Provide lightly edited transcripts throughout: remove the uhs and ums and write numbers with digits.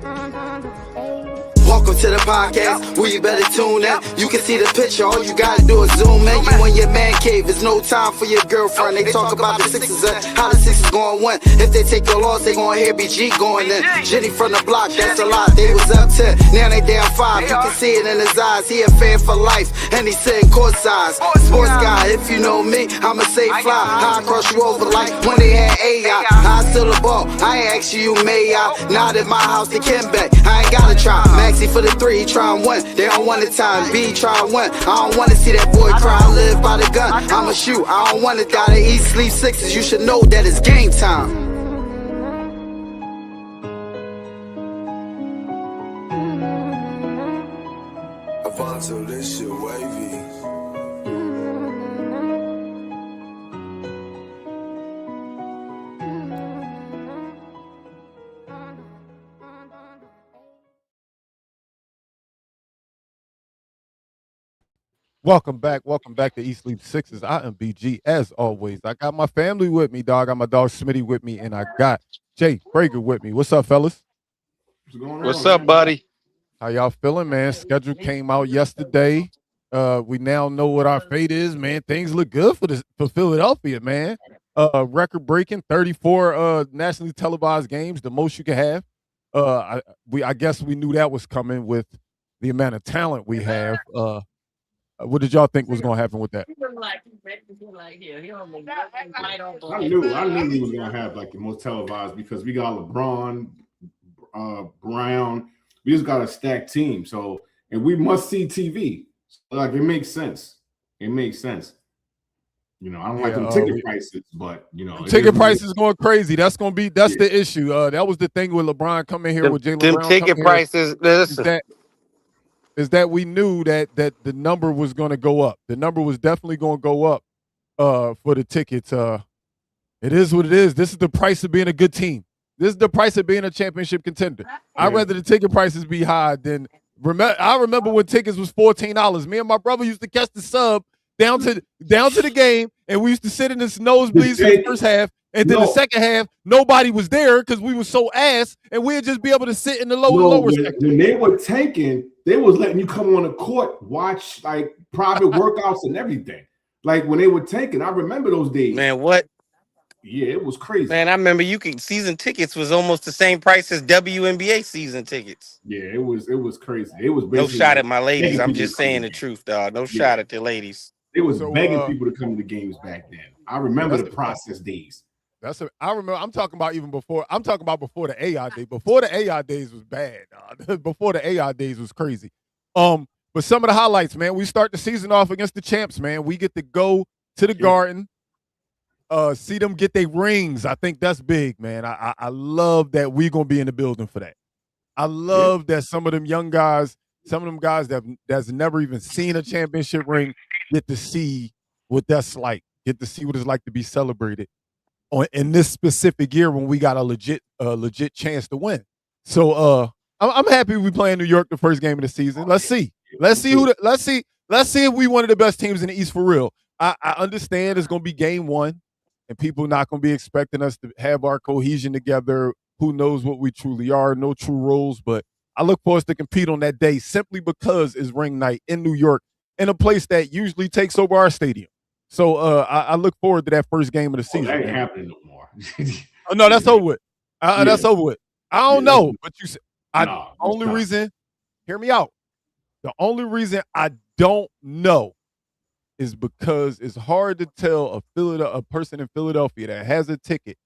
Welcome to the podcast, where you better tune in. You can see the picture, all you gotta do is zoom in. You in your man cave, it's no time for your girlfriend. They talk about the Sixers and how the Sixers gon' win. If they take your loss, they gon' hear BG going in. Jenny from the block, that's a lot. They was up 10, now they down 5. You can see it in his eyes, he a fan for life, and he sitting courtside. Sports guy, if you know me, I'ma say fly. How I cross you over like when they had AI. I still the ball, I ain't ask you, may I? Not at my house, the Kim back, I ain't gotta try. Maxie for the 3, he trying win. They don't want the time. B trying win. I don't wanna see that boy cry. I live by the gun. I'ma shoot. I don't wanna die. To eat, sleep Sixes. You should know that it's game time. Avanto, this shit wavy. Welcome back to East Sleep Sixes. I am BG as always. I got my family with me, dog. I got my dog Smitty with me, and I got Jay Prager with me. What's up, fellas? What's up, buddy? How y'all feeling, man? Schedule came out yesterday. We now know what our fate is, man. Things look good for Philadelphia, man. Record breaking 34 nationally televised games, the most you can have. I guess we knew that was coming with the amount of talent we have. What did y'all think was going to happen with that? I knew we was going to have like the most televised because we got LeBron, Brown. We just got a stacked team. So, and we must see TV. So, like, it makes sense. It makes sense. You know, I don't like them ticket prices, but you know, ticket prices going crazy. That's the issue. That was the thing with LeBron coming here with Jaylen Brown. Ticket prices. Is that we knew that the number was going to go up. The number was definitely going to go up for the tickets. It is what it is. This is the price of being a good team. This is the price of being a championship contender. I'd rather the ticket prices be high than I remember when tickets was $14. Me and my brother used to catch the sub down to the game, and we used to sit in this nosebleeds for the first half. And then the second half, nobody was there because we were so ass, and we'd just be able to sit in the lower section. When they were tanking, they was letting you come on the court, watch like private workouts and everything. Like when they were tanking, I remember those days. Man, what? Yeah, it was crazy. Man, I remember season tickets was almost the same price as WNBA season tickets. Yeah, it was crazy. It was no shot at my ladies. I'm just saying the truth, dog. No shot at the ladies. It was begging people to come to games back then. I remember the process days. I remember. I'm talking about even before. I'm talking about before the AI day. Before the AI days was bad. Before the AI days was crazy. But some of the highlights, man. We start the season off against the champs, man. We get to go to the Garden, see them get their rings. I think that's big, man. I love that we're gonna be in the building for that. I love that some of them young guys, some of them guys that's never even seen a championship ring, get to see what that's like. Get to see what it's like to be celebrated in this specific year when we got a legit chance to win. So I'm happy we play in New York the first game of the season. Let's see if we one of the best teams in the East for real. I understand it's gonna be game one, and people not gonna be expecting us to have our cohesion together. Who knows what we truly are? No true roles, but I look for us to compete on that day simply because it's ring night in New York in a place that usually takes over our stadium. So I look forward to that first game of the season. That ain't happening no more. Oh no, that's over with. That's over with. I don't know, but you said only reason. Hear me out. The only reason I don't know is because it's hard to tell a person in Philadelphia that has a ticket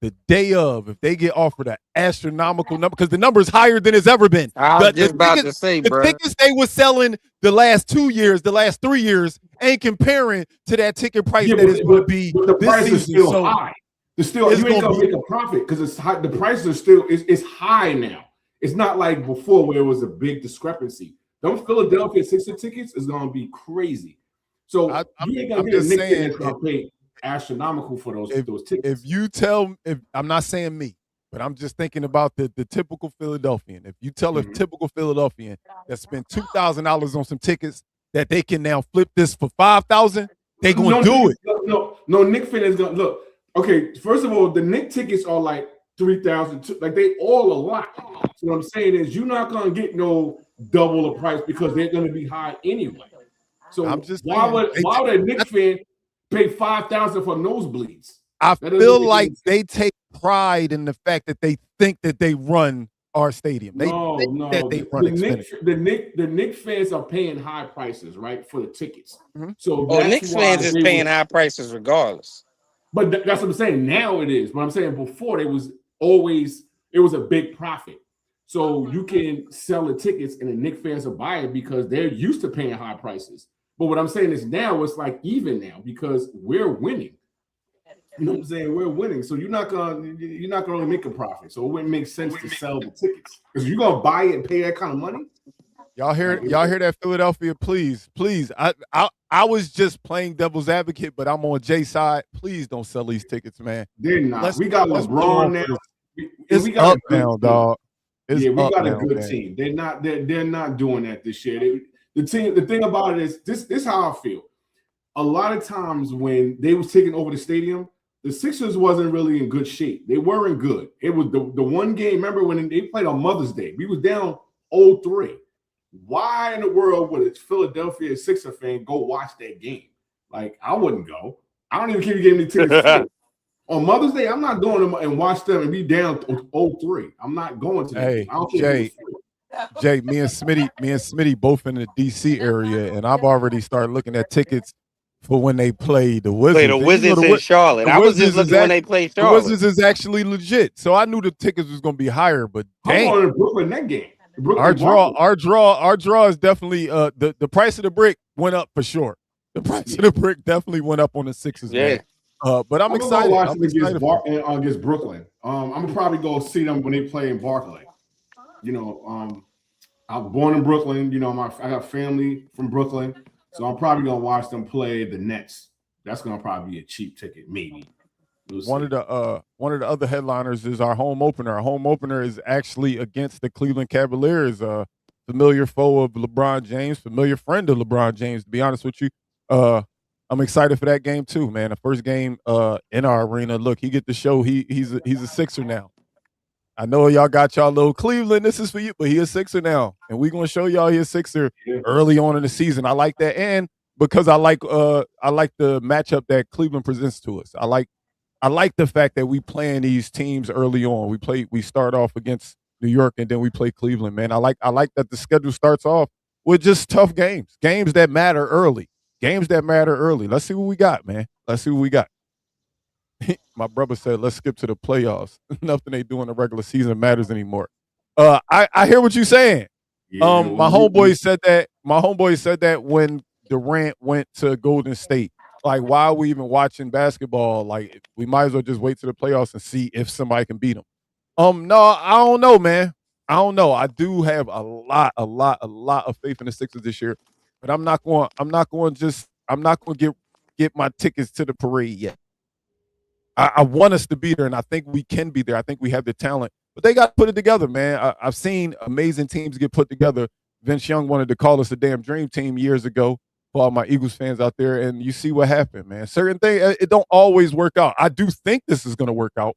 the day of if they get offered an astronomical number because the number is higher than it's ever been. I was just about to say, bro. The tickets they were selling the last 2 years, the last 3 years, ain't comparing to that ticket price that is going to be but the this price season. Is still so high. It's still you ain't gonna make a profit because it's high. The prices are still it's high now. It's not like before where it was a big discrepancy. Those Philadelphia Sixers tickets is gonna be crazy. So you ain't gonna get a Knicks fan that's gonna pay astronomical for those tickets. If I'm not saying me, but I'm just thinking about the typical Philadelphian. If you tell a typical Philadelphian that spent $2,000 on some tickets that they can now flip this for $5,000, they gonna do it. No, Knicks fan is gonna look. Okay, first of all, the Knicks tickets are like 3,000. Like they all a lot. So what I'm saying is you're not gonna get no double the price because they're gonna be high anyway. So I'm just why saying. would a Knicks fan pay $5,000 for nosebleeds? I That doesn't feel make like any sense. they take pride in the fact that they think that they run our stadium. They No, think that they run Xfinity. The Knicks fans are paying high prices, right, for the tickets. Mhm. So Oh, that's Knicks why fans is they paying was. high prices regardless. But that's what I'm saying. Now it is. But I'm saying before it was a big profit. So you can sell the tickets and the Knicks fans will buy it because they're used to paying high prices. But what I'm saying is now it's like even now because we're winning. You know what I'm saying? We're winning. So you're not gonna really make a profit. So it wouldn't make sense to sell the tickets. Because you're gonna buy it and pay that kind of money. Y'all hear that, Philadelphia? Please. I was just playing devil's advocate, but I'm on Jay's side. Please don't sell these tickets, man. They're not. We got LeBron now. It's we got up now, dog. We got a now, good man. team. They're not doing that this year. The thing about it is this how I feel. A lot of times when they was taking over the stadium, the Sixers wasn't really in good shape. They weren't good. It was the one game. Remember when they played on Mother's Day? We was down 0-3. Why in the world would a Philadelphia Sixer fan go watch that game? Like I wouldn't go. I don't even care if you gave me tickets. On Mother's Day, I'm not going to and watch them and be down 0-3. I'm not going to that. Hey, I don't think Jay, me and Smitty both in the DC area, and I've already started looking at tickets for when they play the Wizards. Play the Wizards in Charlotte. I was just looking when they played Charlotte. The Wizards is actually legit, so I knew the tickets was going to be higher. But dang, I'm going to Brooklyn that game. Our draw is definitely the price of the brick went up for sure. The price of the brick definitely went up on the Sixers, man. But I'm excited. I'm excited against Brooklyn. I'm gonna probably go see them when they play in Barclay. You know, I was born in Brooklyn. You know, I got family from Brooklyn, so I'm probably gonna watch them play the Nets. That's gonna probably be a cheap ticket, maybe. One of the other headliners is our home opener. Our home opener is actually against the Cleveland Cavaliers, familiar foe of LeBron James, familiar friend of LeBron James. To be honest with you, I'm excited for that game too, man. The first game in our arena. Look, he get to show he's a Sixer now. I know y'all got y'all little Cleveland. This is for you, but he a Sixer now, and we're gonna show y'all he a Sixer early on in the season. I like that, and because I like the matchup that Cleveland presents to us. I like the fact that we playing these teams early on. We start off against New York and then we play Cleveland, man. I like that the schedule starts off with just tough games that matter early. Let's see what we got, man. Let's see what we got. My brother said, let's skip to the playoffs. Nothing they do in the regular season matters anymore. I hear what you're saying. Yeah, my homeboy said that. My homeboy said that when Durant went to Golden State. Like, why are we even watching basketball? Like, we might as well just wait to the playoffs and see if somebody can beat them. No, I don't know, man. I don't know. I do have a lot of faith in the Sixers this year, but I'm not going to get my tickets to the parade yet. I want us to be there, and I think we can be there. I think we have the talent, but they got to put it together, man. I've seen amazing teams get put together. Vince Young wanted to call us a damn dream team years ago. For all my Eagles fans out there, and you see what happened, man. Certain things, it don't always work out. I do think this is going to work out.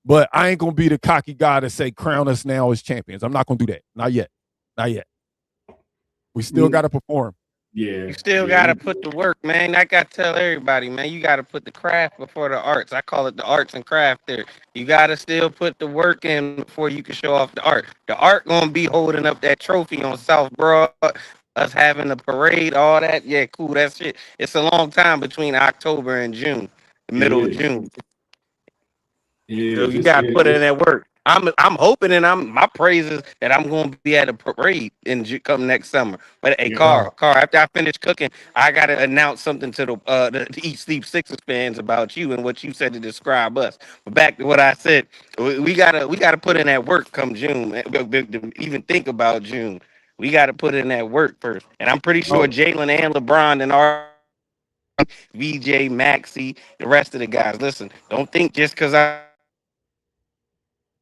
But I ain't going to be the cocky guy to say, crown us now as champions. I'm not going to do that. Not yet. We still got to perform. Yeah. You still got to put the work, man. I got to tell everybody, man, you got to put the craft before the arts. I call it the arts and craft there. You got to still put the work in before you can show off the art. The art going to be holding up that trophy on South Broad. Us having a parade, all that, yeah, cool. That's it. It's a long time between October and June, the middle of June. So you got to put in that work. I'm hoping, and my praise is that I'm going to be at a parade come next summer. But hey, Carl, after I finish cooking, I got to announce something to the Eat Sleep Sixers fans about you and what you said to describe us. But back to what I said, we gotta put in that work come June. To even think about June. We got to put in that work first. And I'm pretty sure Jalen and LeBron and our VJ, Maxey, the rest of the guys, listen, don't think just because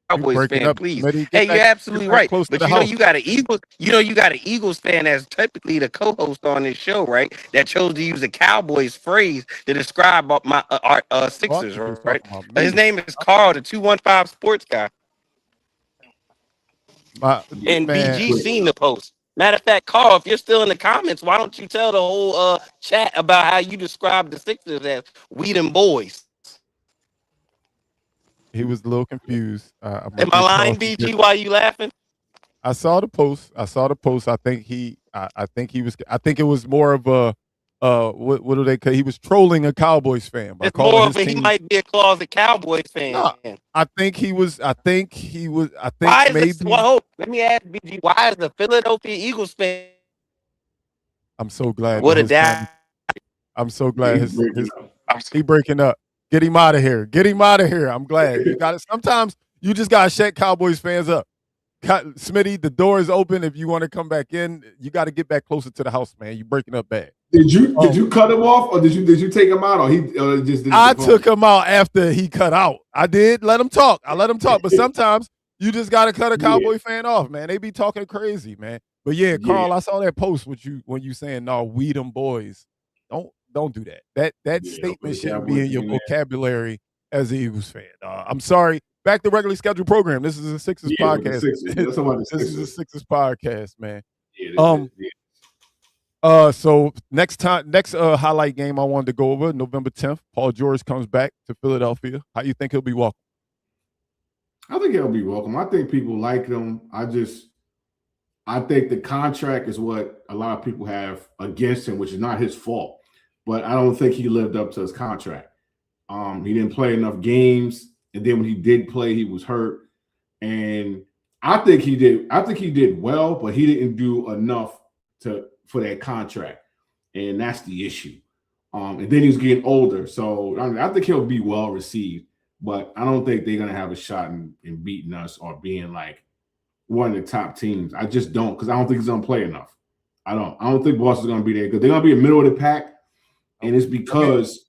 Cowboys fan, please. Hey, you're absolutely right. But you got an Eagles fan that's typically the co-host on this show, right? That chose to use a Cowboys phrase to describe our Sixers, right? His name is Carl, the 215 sports guy. And Man, BG seen the post. Matter of fact, Carl, if you're still in the comments, why don't you tell the whole chat about how you describe the Sixers as we them boys? he was a little confused. I'm gonna Am I give Carl lying, some good. BG? Why you laughing? I saw the post. I think he was. I think it was more of a. What do they call? He was trolling a Cowboys fan by It's calling more his of a he team. might be a closet Cowboys fan. No, I think he was. I think he was. I think Why is this? maybe. Well, let me ask BG. Why is the Philadelphia Eagles fan I'm so glad that with a his dad? phone. I'm so Yeah, glad he's breaking up. he breaking up. Get him out of here. Get him out of here. I'm glad you got it. Sometimes you just gotta shut Cowboys fans up. Smitty, the door is open. If you want to come back in, you got to get back closer to the house, man. You breaking up bad. Did you cut him off, or did you take him out, or he just did? I took him out after he cut out. I did let him talk. I let him talk, but sometimes you just got to cut a Cowboy fan off, man. They be talking crazy, man. But yeah, Carl, I saw that post with you when you saying, "No, we them boys." Don't do that. That statement shouldn't be in your vocabulary as an Eagles fan. I'm sorry. Back to regularly scheduled program. This is a Sixers podcast. This is a Sixers podcast, man. So next highlight game I wanted to go over, November 10th. Paul George comes back to Philadelphia. How you think he'll be welcome? I think he'll be welcome. I think people like him. I think the contract is what a lot of people have against him, which is not his fault. But I don't think he lived up to his contract. He didn't play enough games. And then when he did play, he was hurt. And I think he did well, but he didn't do enough for that contract. And that's the issue. And then he's getting older. So I think he'll be well received, but I don't think they're gonna have a shot in beating us or being like one of the top teams. I just don't, because I don't think he's gonna play enough. I don't think Boston's gonna be there because they're gonna be in the middle of the pack. And it's because,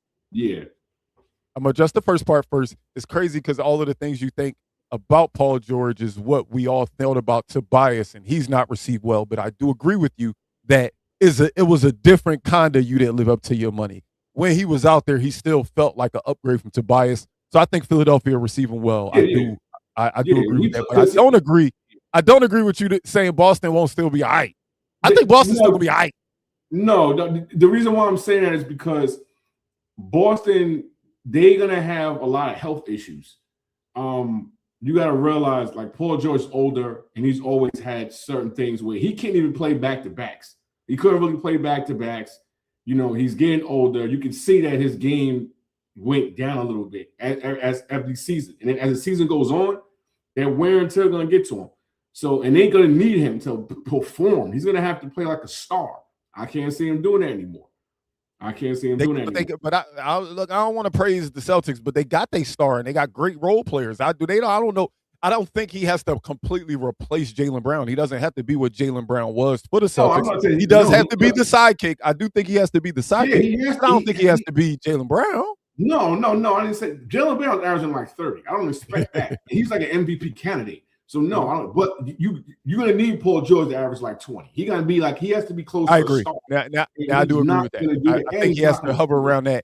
I'm gonna adjust the first part first. It's crazy because all of the things you think about Paul George is what we all felt about Tobias, and he's not received well. But I do agree with you that it was a different kind of you didn't live up to your money. When he was out there, he still felt like an upgrade from Tobias. So I think Philadelphia received him well. I do agree with that. But I don't agree. I don't agree with you saying Boston won't still be all right. I think Boston's still gonna be all right. No, the reason why I'm saying that is because Boston, they're gonna have a lot of health issues. You got to realize, like, Paul George's older, and he's always had certain things where he can't even play back-to-backs. He couldn't really play back-to-backs. You know, he's getting older. You can see that his game went down a little bit as every season. And then as the season goes on, that wear and tear going to get to him. So, and they ain't going to need him to perform. He's going to have to play like a star. I can't see him doing that anymore. But I don't want to praise the Celtics, but they got their star and they got great role players. I don't know. I don't think he has to completely replace Jaylen Brown. He doesn't have to be what Jaylen Brown was for the Celtics. He does have to be the sidekick. I do think he has to be the sidekick. I don't think he has to be Jaylen Brown. No. I didn't say Jaylen Brown's averaging like 30. I don't expect that. He's like an MVP candidate. So no, I don't. But you're gonna need Paul George to average like 20. He gonna be like, he has to be close. I to agree. Now I do agree with that. I think he has to hover around that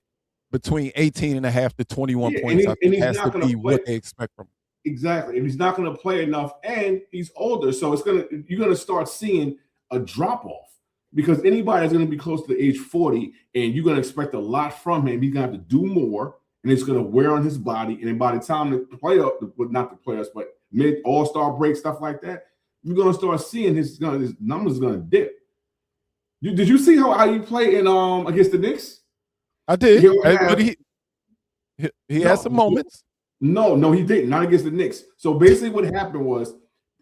between 18.5 to 21 points. I think has to be what they expect from him. Exactly. And he's not going to play enough, and he's older, so you're going to start seeing a drop off, because anybody that's going to be close to the age 40 and you're going to expect a lot from him, he's going to have to do more, and it's going to wear on his body. And then by the time not the playoffs, but mid all-star break, stuff like that, you're going to start seeing his numbers going to dip. Did you see how he played in against the Knicks? I did. He had some moments. No, he didn't. Not against the Knicks. So basically what happened was,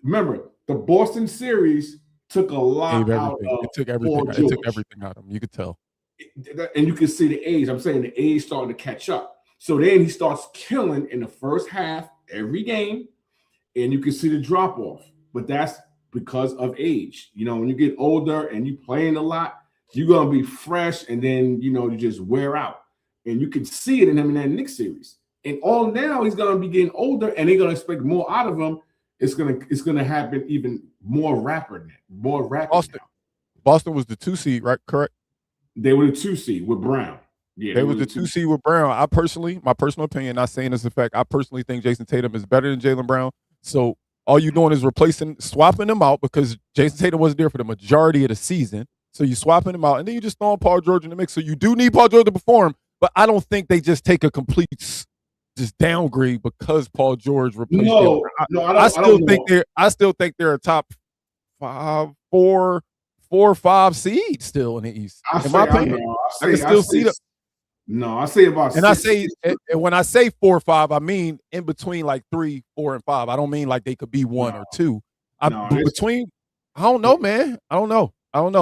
remember, the Boston series took a lot out of It took everything. It took everything out of him. You could tell. And you can see the age. I'm saying the age starting to catch up. So then he starts killing in the first half every game, and you can see the drop off. But that's because of age. You know, when you get older and you playing a lot, you're gonna be fresh, and then you just wear out. And you can see it in him in that Knicks series. And all now he's gonna be getting older, and they're gonna expect more out of him. It's gonna happen even more rapid. Boston was the 2 seed, right? Correct. They were the 2 seed with Brown. Yeah, they were the 2 seed with Brown. My personal opinion, not saying this in fact, I personally think Jason Tatum is better than Jaylen Brown. So all you're doing is swapping them out because Jason Tatum wasn't there for the majority of the season. So you swapping them out, and then you just throwing Paul George in the mix. So you do need Paul George to perform, but I don't think they just take a complete just downgrade because Paul George replaced him. I still think they're a top 4 or 5 seed still in the East. In my opinion, I can still see them. No, I say about and 6. And when I say 4 or 5, I mean in between like 3, 4, and 5. I don't mean like they could be 1 or 2. I don't know, man. I don't know. I'm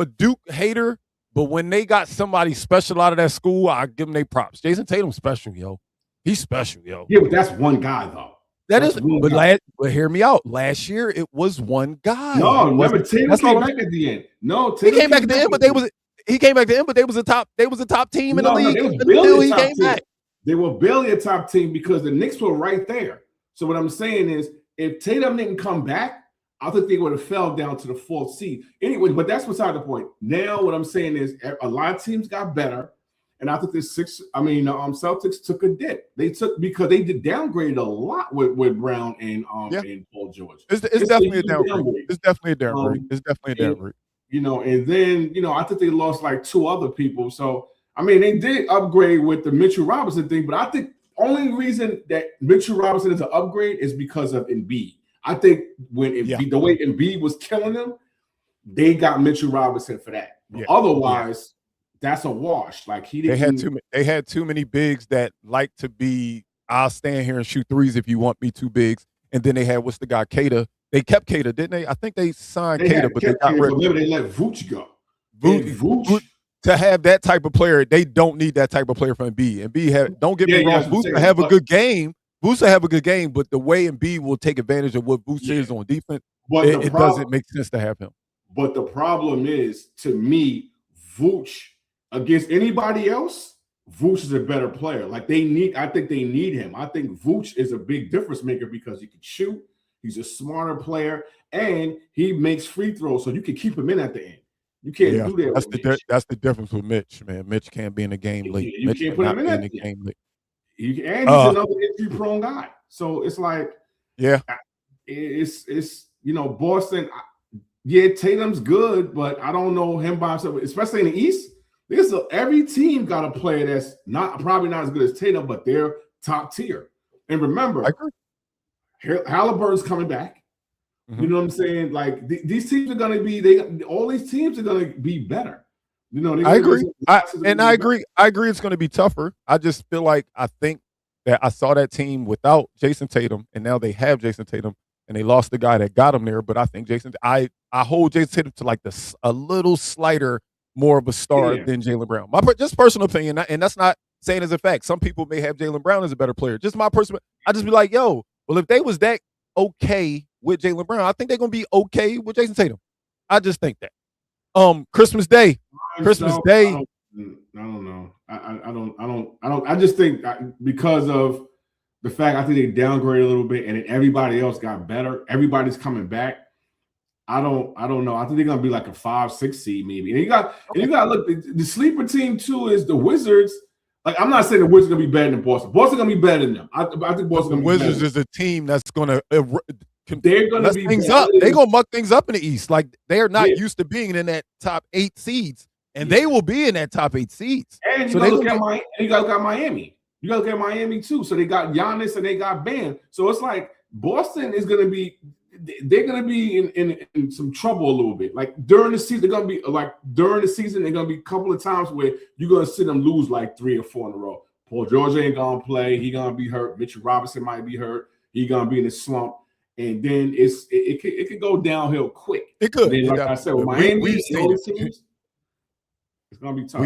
a Duke hater, but when they got somebody special out of that school, I give them their props. Jason Tatum's special, yo. He's special, yo. Yeah, but that's one guy though. But hear me out. Last year it was one guy. No, remember Tatum came back at the end. No, he came back at the end, but they was a top team in the league until he came back. They were barely a top team because the Knicks were right there. So what I'm saying is, if Tatum didn't come back, I think they would have fell down to the 4th seed. Anyway, but that's beside the point. Now what I'm saying is a lot of teams got better, and I think the Celtics took a dip. Because they did downgraded a lot with Brown and Paul George. It's definitely a downgrade. It's definitely a downgrade. And then I think they lost like 2 other people. So I mean, they did upgrade with the Mitchell Robinson thing, but I think only reason that Mitchell Robinson is an upgrade is because of Embiid. I think when the way Embiid was killing them, they got Mitchell Robinson for that. Yeah. Otherwise, that's a wash. Like they had too many bigs that like to be. I'll stand here and shoot threes if you want me to bigs. And then they had what's the guy Kata. They kept Kata, didn't they? I think they signed Kata, but they got rid of him. They let Vooch go. Vooch to have that type of player, they don't need that type of player from Embiid. Embiid don't get me wrong. Vooch will have a good game. Vooch will have a good game, but the way Embiid will take advantage of what Vooch is on defense, it doesn't make sense to have him. But the problem is, to me, Vooch against anybody else, Vooch is a better player. I think they need him. I think Vooch is a big difference maker because he can shoot. He's a smarter player, and he makes free throws, so you can keep him in at the end. You can't do that. That's the difference with Mitch, man. Mitch can't be in the game late. You can't put him in the game late. And he's another injury-prone guy. So it's like, it's Boston. Tatum's good, but I don't know him by himself, especially in the East. Every team got a player that's probably not as good as Tatum, but they're top tier. And remember, Halliburton's coming back. Mm-hmm. You know what I'm saying? Like these teams are going to be. All these teams are going to be better. I agree. I agree. I agree. It's going to be tougher. I just feel like I think that I saw that team without Jason Tatum, and now they have Jason Tatum, and they lost the guy that got him there. But I think I hold Jason Tatum to like a little slighter, more of a star than Jaylen Brown. My just personal opinion, and that's not saying as a fact. Some people may have Jaylen Brown as a better player. Just my personal. I just be like, yo, well, if they was that okay with Jaylen Brown, I think they're gonna be okay with Jason Tatum. I just think that. Christmas Day. I don't know. I just think because of the fact I think they downgraded a little bit, and then everybody else got better. Everybody's coming back. I don't know. I think they're gonna be like a 5-6 seed maybe. And you got look. The sleeper team too is the Wizards. Like I'm not saying the Wizards are gonna be better than Boston. Boston gonna be better than them. I think Boston. The Wizards is a team that's gonna. They're going to be things up. They're going to muck things up in the East. Like they're not used to being in that top 8 seeds, and they will be in that top 8 seeds. And you got to look at Miami. You got to look at Miami too. So they got Giannis and they got Bam. So it's like Boston is going to be. They're going to be in some trouble a little bit. Like during the season, they're going to be a couple of times where you're going to see them lose like 3 or 4 in a row. Paul George ain't going to play. He's going to be hurt. Mitchell Robinson might be hurt. He's going to be in a slump. And then it could go downhill quick. It could. Then, like I said, with Miami, teams, it's gonna be tough.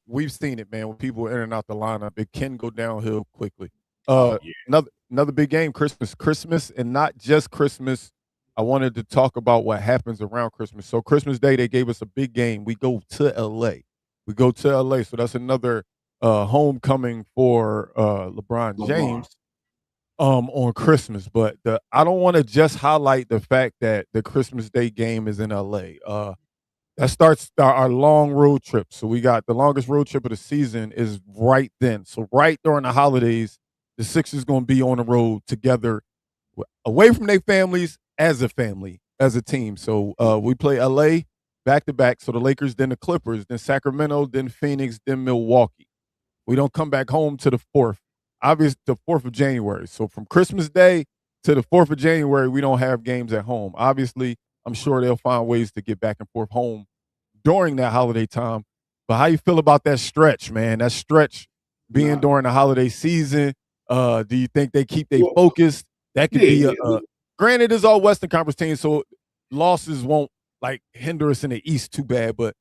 We've seen it, man. When people are in and out the lineup, it can go downhill quickly. Another big game, Christmas, and not just Christmas. I wanted to talk about what happens around Christmas. So Christmas Day, they gave us a big game. We go to LA. So that's another homecoming for LeBron James. On Christmas, but I don't want to just highlight the fact that the Christmas Day game is in LA. That starts our long road trip. So we got the longest road trip of the season is right then. So right during the holidays, the Sixers going to be on the road together away from their families as a family, as a team. So we play LA back to back. So the Lakers, then the Clippers, then Sacramento, then Phoenix, then Milwaukee. We don't come back home to the 4th. Obviously, the 4th of January. So from Christmas Day to the 4th of January, we don't have games at home. Obviously, I'm sure they'll find ways to get back and forth home during that holiday time. But how you feel about that stretch, man? That stretch being during the holiday season. Do you think they keep their focus? That could be granted, it's all Western Conference teams, so losses won't like hinder us in the East too bad. But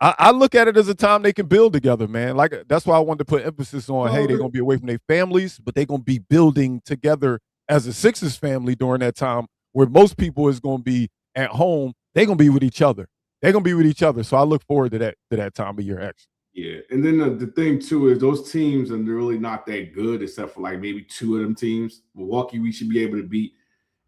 I look at it as a time they can build together, man. Like that's why I wanted to put emphasis on, hey, they're gonna be away from their families, but they're gonna be building together as a Sixers family during that time, where most people is gonna be at home. They're gonna be with each other. They're gonna be with each other. So I look forward to that time of year, actually. Yeah, and then the thing too is those teams are really not that good, except for like maybe 2 of them teams. Milwaukee, we should be able to beat.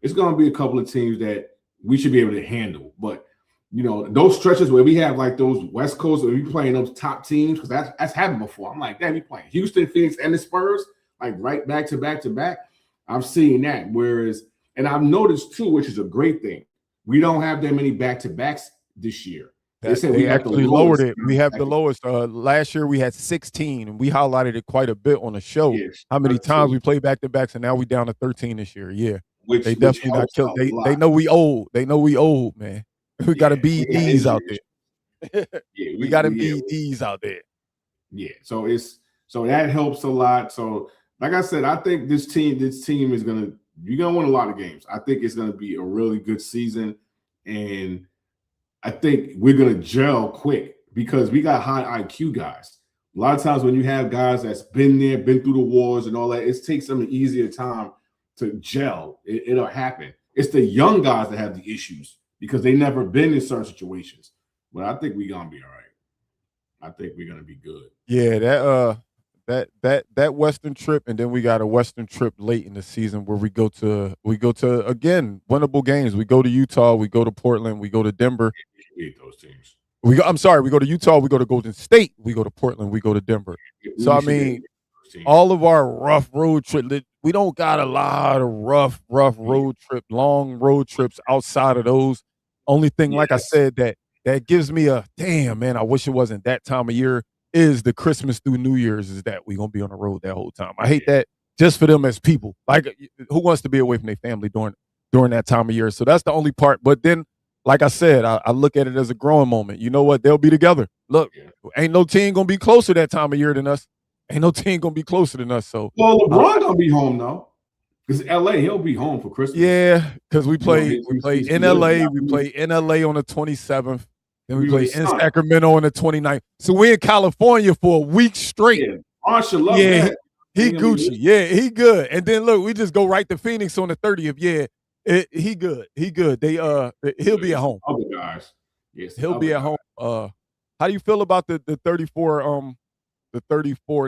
It's going to be a couple of teams that we should be able to handle. But those stretches where we have like those West Coast, where we playing those top teams, because that's happened before. I'm like, damn, we playing Houston, Phoenix, and the Spurs like right back to back to back. I've seen that. Whereas, and I've noticed too, which is a great thing, we don't have that many back to backs this year. They actually lowered it. We have the lowest. Last year we had 16, and we highlighted it quite a bit on the show. Yes, how many times we played back to backs, and now we down to 13 this year. Yeah, they definitely not killed. They know we old. They know we old, man. We got to be D's out there. We got to be D's out there. Yeah, so that helps a lot. So like I said, I think this team is you're gonna win a lot of games. I think it's gonna be a really good season, and I think we're going to gel quick because we got high IQ guys. A lot of times when you have guys that's been there, been through the wars and all that, it takes them an easier time to gel. It'll happen. It's the young guys that have the issues because they never been in certain situations. But I think we're going to be all right. I think we're going to be good. Yeah, that Western trip, and then we got a Western trip late in the season where we go to again winnable games. We go to Utah, we go to Portland, we go to Denver. We hate those teams. We go to Utah, we go to Golden State, we go to Portland, we go to Denver. So I mean, all of our rough road trip, we don't got a lot of rough long road trips outside of those. Only thing, like I said, that gives me a damn, man, I wish it wasn't that time of year, is the Christmas through New Year's, is that we're going to be on the road that whole time. I hate that just for them as people. Like, who wants to be away from their family during that time of year? So that's the only part. But then, like I said, I look at it as a growing moment. You know what? They'll be together. Look, ain't no team going to be closer that time of year than us. Ain't no team going to be closer than us. So, well, LeBron going to be home, though. Because LA, he'll be home for Christmas. Yeah, because we play in LA. We play in LA on the 27th. Then we play in Sacramento on the 29th. So we're in California for a week straight. Yeah, I should love that. He Gucci. Yeah, he good. And then look, we just go right to Phoenix on the 30th. Yeah, he good. He good. He'll be at home. Other guys. Yes, he'll be at home. How do you feel about the 34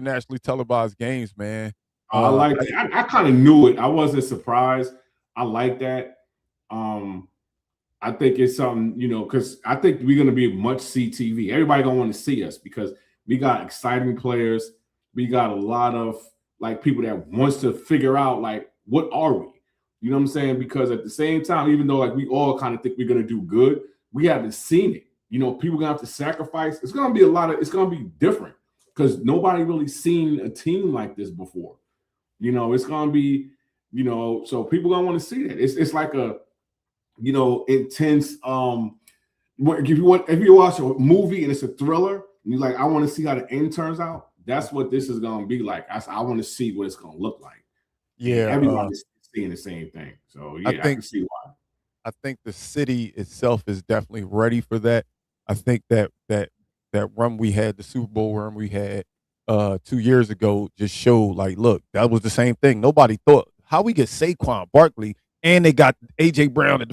nationally televised games, man? I like that. I kind of knew it. I wasn't surprised. I like that. I think it's something, because I think we're going to be much CTV. Everybody going to want to see us because we got exciting players. We got a lot of like people that wants to figure out like, what are we? You know what I'm saying? Because at the same time, even though like we all kind of think we're going to do good, we haven't seen it. People going to have to sacrifice. It's going to be it's going to be different because nobody really seen a team like this before. It's going to be, so people going to want to see that. It's like a, intense. If you watch a movie and it's a thriller, and you're like, I want to see how the end turns out. That's what this is going to be like. I want to see what it's going to look like. Yeah, everybody's seeing the same thing. So yeah, I can see why. I think the city itself is definitely ready for that. I think that run we had, the Super Bowl run we had 2 years ago, just showed like, look, that was the same thing. Nobody thought how we get Saquon Barkley. And they got A.J. Brown.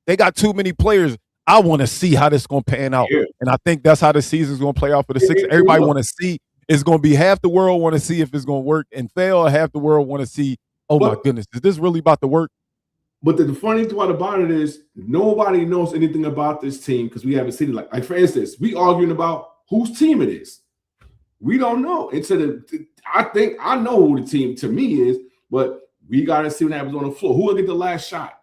They got too many players. I want to see how this is going to pan out. Yeah. And I think that's how the season's going to play out for the Sixers. Everybody want to see. It's going to be half the world want to see if it's going to work and fail. Half the world want to see, my goodness, is this really about to work? But the funny part about it is nobody knows anything about this team because we haven't seen it. Like for instance, we arguing about whose team it is. We don't know. I think I know who the team to me is, but We got to see what happens on the floor. Who will get the last shot?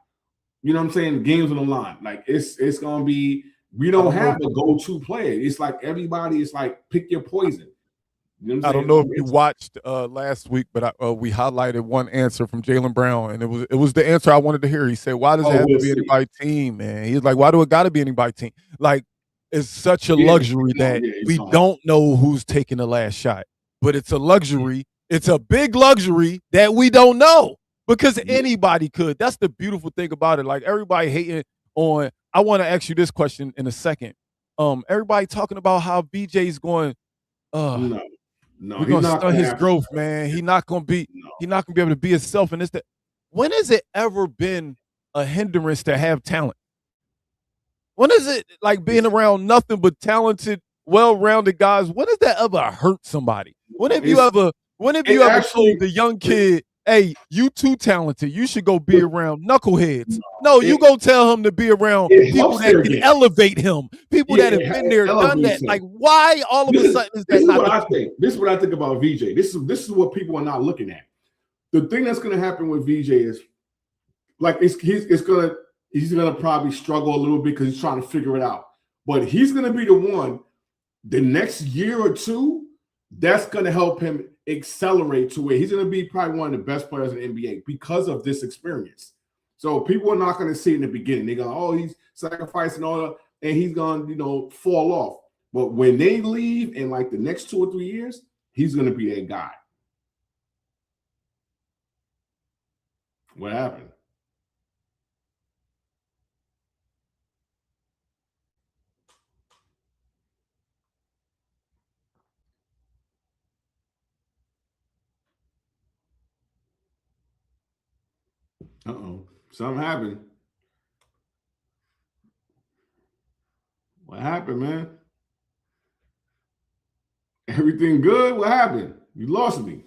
You know what I'm saying? The game's on the line. Like it's gonna be. We don't have a go-to player. It's like everybody is like pick your poison. You know what I'm I saying? don't know if you watched last week, but we highlighted one answer from Jaylen Brown, and it was the answer I wanted to hear. He said, "Why does it have to be anybody's team, man?" He's like, "Why do it got to be anybody's team?" Like it's such a luxury that we don't know who's taking the last shot, but it's a luxury. It's a big luxury that we don't know because anybody could. That's the beautiful thing about it. Like everybody hating on. I want to ask you this question in a second. Everybody talking about how BJ's going. No, we're gonna stunt his growth, man. He's not gonna be able to be himself. And when has it ever been a hindrance to have talent? When is it like being around nothing but talented, well-rounded guys? When does that ever hurt somebody? When have you ever told the young kid, hey, you too talented, you should go be around knuckleheads? No, you go tell him to be around people that can elevate him, people that have been there, done that. Like, why all of a sudden is that? This is what I think. This is what I think about VJ. This is what people are not looking at. The thing that's going to happen with VJ is, like, he's gonna probably struggle a little bit because he's trying to figure it out. But he's going to be the one. The next year or two, that's going to help him accelerate to where he's going to be probably one of the best players in the NBA because of this experience. So people are not going to see it in the beginning. They're going, oh, he's sacrificing all that, and he's going to, fall off. But when they leave in like the next 2 or 3 years, he's going to be that guy. What happened? Uh-oh. Something happened. What happened, man? Everything good? What happened? You lost me.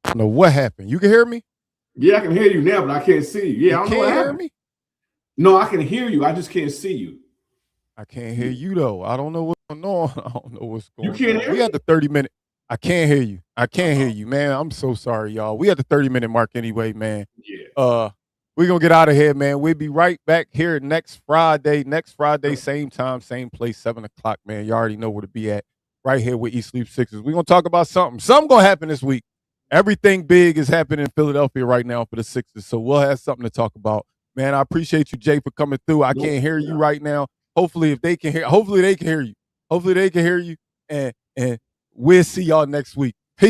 I don't know what happened. You can hear me? Yeah, I can hear you now, but I can't see you. Yeah, I don't know what happened. Me? No, I can hear you. I just can't see you. I can't hear you though. I don't know what's going on. I don't know what's going on. You can't hear me? We had the 30-minute. I can't hear you. I can't hear you, man. I'm so sorry, y'all. We had the 30-minute mark anyway, man. Yeah. We're going to get out of here, man. We'll be right back here next Friday. Same time, same place, 7 o'clock, man. You already know where to be at. Right here with East Sleep Sixers. We're going to talk about something. Something going to happen this week. Everything big is happening in Philadelphia right now for the Sixers, so we'll have something to talk about. Man, I appreciate you, Jay, for coming through. I can't hear you right now. Hopefully they can hear you. And we'll see y'all next week.